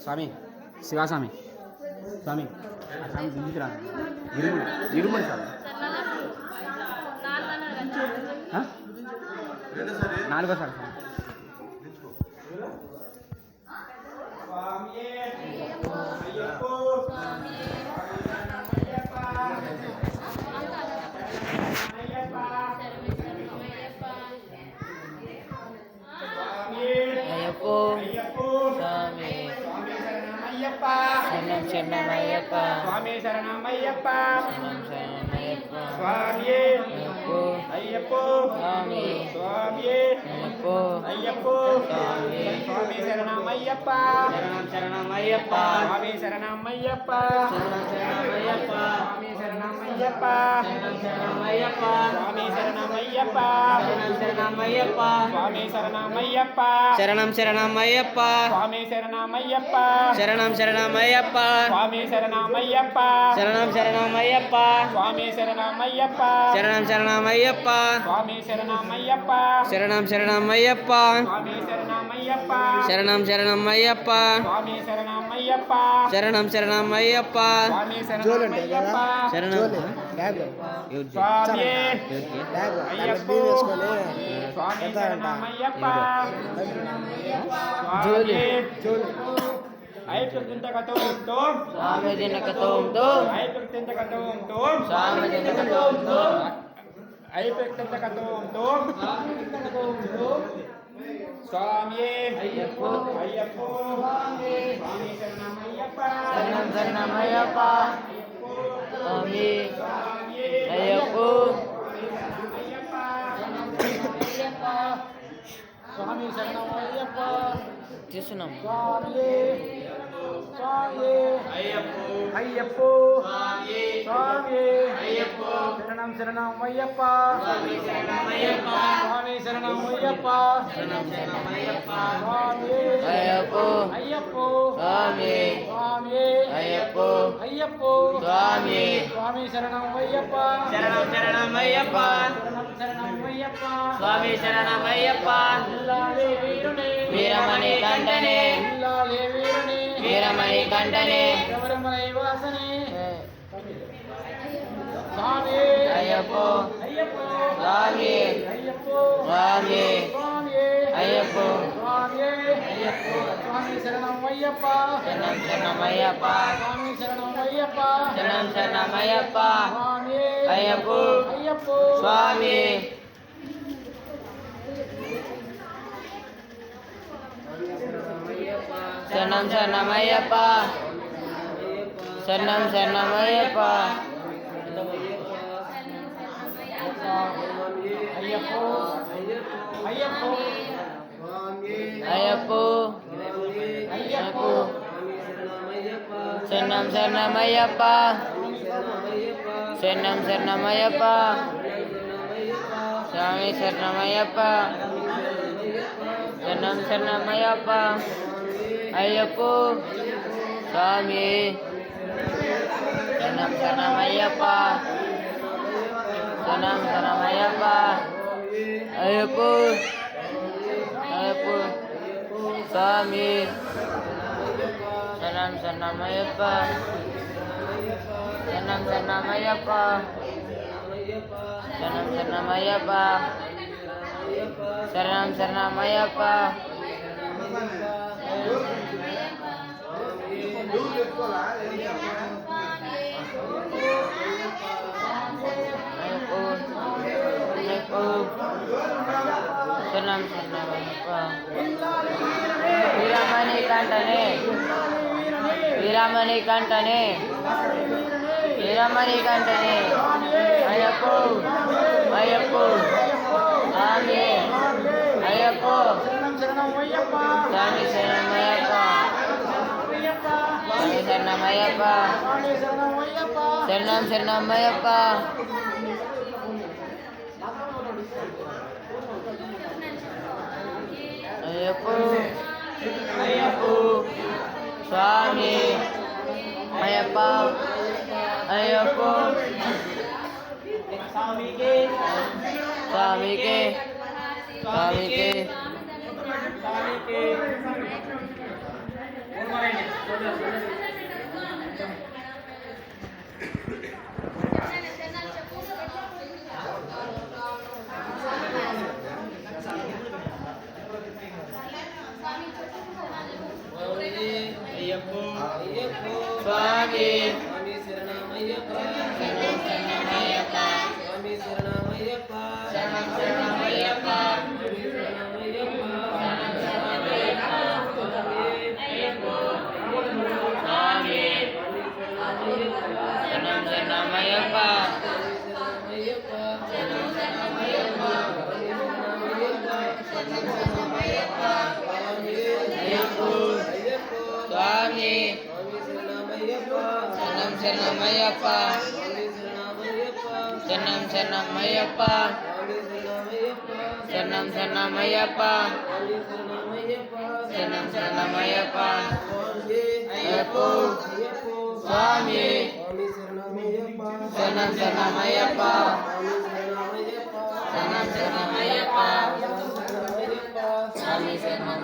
స్వామి శివస్వామి స్వామి స్వామి దిండికి రా ఇరుమడి స్వామి నాలుగోసారి అయ్యప్పో స్వామి శరణం శరణమయ్యప్ప స్వామి శరణమయ్యప్ప శరణం శరణమయ్యప్ప స్వామి అయ్యప్పో స్వామి స్వామి అయ్యప్పో అయ్యప్పో స్వామి స్వామి శరణమయ్యప్ప శరణం శరణమయ్యప్ప స్వామి శరణమయ్యప్ప శరణం శరణమయ్యప్ప స్వామి శరణమయ్యప్ప శరణం శరణమయ్యప్ప స్వామి శరణమయ్యప్ప శరణం శరణమయ్యప్ప స్వామి శరణమయ్యప్ప శరణం శరణమయ్యప్ప స్వామి శరణమయ్యప్ప శరణం శరణమయ్యప్ప స్వామి శరణమయ్యప్ప శరణం శరణమయ్యప్ప స్వామి శరణమయ్యప్ప శరణం శరణమయ్యప్ప స్వామి శరణమయ్యప్ప శరణం శరణమయ్యప్ప స్వామి శరణమయ్యప్ప శరణం శరణమయ్యప్ప స్వామి శరణమయ్యప్ప శరణం శరణమయ్యప్ప స్వామి శరణమయ్యప్ప శరణం స్వామి అయ్యప్ప స్వామి శరణమయ్యప్ప స్వామి ఐపుర్తింతకతో స్వామి దినకతోంతో ఐపుర్తింతకతో స్వామి దినకతోంతో ఐపుర్తింతకతో స్వామి అయ్యప్ప అయ్యప్ప స్వామి శరణమయ్యప్ప శరణం శరణమయ్యప్ప స్వామి అయ్యప్ప స్వామి శరణమయ్యప్ప చేస్తున్నాం స్వామి స్వామి అయ్యప్ప అయ్యప్ప స్వామి అయ్యప్ప శరణం శరణమయ్యప్ప స్వామి శరణమయ్యప్ప స్వామి శరణమయ్యప్ప శరణం శరణమయ్యప్ప స్వామి అయ్యప్ప అయ్యప్ప స్వామి స్వామి అయ్యప్ప అయ్యప్ప స్వామి స్వామి శరణమయ్యప్ప శరణం శరణమయ్యప్ప శరణం శరణమయ్యప్ప స్వామి శరణమయ్యప్ప ఇల్లాలే వీరునే వీరమణి కంఠనే ఇల్లాలే వీరునే వీరమణి కంఠనే శబరిమలై వాసనే స్వామి అయ్యప్ప అయ్యప్ప స్వామి అయ్యప్ప స్వామి స్వామి అయ్యప్ప స్వామి అయ్యప్ప స్వామి శరణమయ్యప్ప శరణం శరణమయ్యప్ప స్వామి శరణమయ్యప్ప శరణం శరణమయ్యప్ప స్వామి అయ్యప్ప అయ్యప్ప స్వామి శరణం శరణమయ్యప్ప శరణం శరణమయ్యప్ప అయ్యప్ప అయ్యప్ప అయ్యప్ప అయ్యప్ప శరణం శరణమయ్యప్ప శరణం శరణమయ్యప్ప స్వామి శరణమయ్యప్ప శరణం శరణమయ్యప్ప అయ్యప్ప స్వామి శరణం శరణమయ్యప్ప శరణం శరణమయ్యప్ప అయ్యప్ప అయ్యప్ప స్వామి శరణం శరణమయ్యప్ప శరణం శరణమయ్యప్ప శరణం శరణమయ్యప్ప శరణం శరణమయ్యప్ప శరణం శరణమయ్యప్ప వీరమణి కంఠనే వీరమణి కంఠనే వీరమణి కంఠనే అయ్యప్ప అయ్యప్ప స్వామి అయ్యప్ప శరణమయ్యప్ప స్వామి శరణమయ్యప్ప స్వామి శరణమయ్యప్ప స్వామి శరణమయ్యప్ప శరణం శరణమయ్యప్ప అయ్యప్ప అయ్యప్ప స్వామి అయ్యప్ప అయ్యప్పో స్వామికి స్వామికి స్వామికి స్వామికి అయ్యప్పో అయ్యప్పో స్వామి స్వామి శరణమయ్యప్ప శరణమయ్యప్ప స్వామి శరణమయ్యప్ప శరణమయ్యప్ప స్వామి శరణమయ్యప్ప స్వామి శరణమయ్యప్ప స్వామి శరణమయ్యప్ప శరణమయ్యప్ప శరణమయ్యప్ప శరణమయ్యప్ప అయ్యప్పో స్వామి శరణమయ్యప్ప శరణమయ్యప్ప స్వామి శరణమయ్యప్ప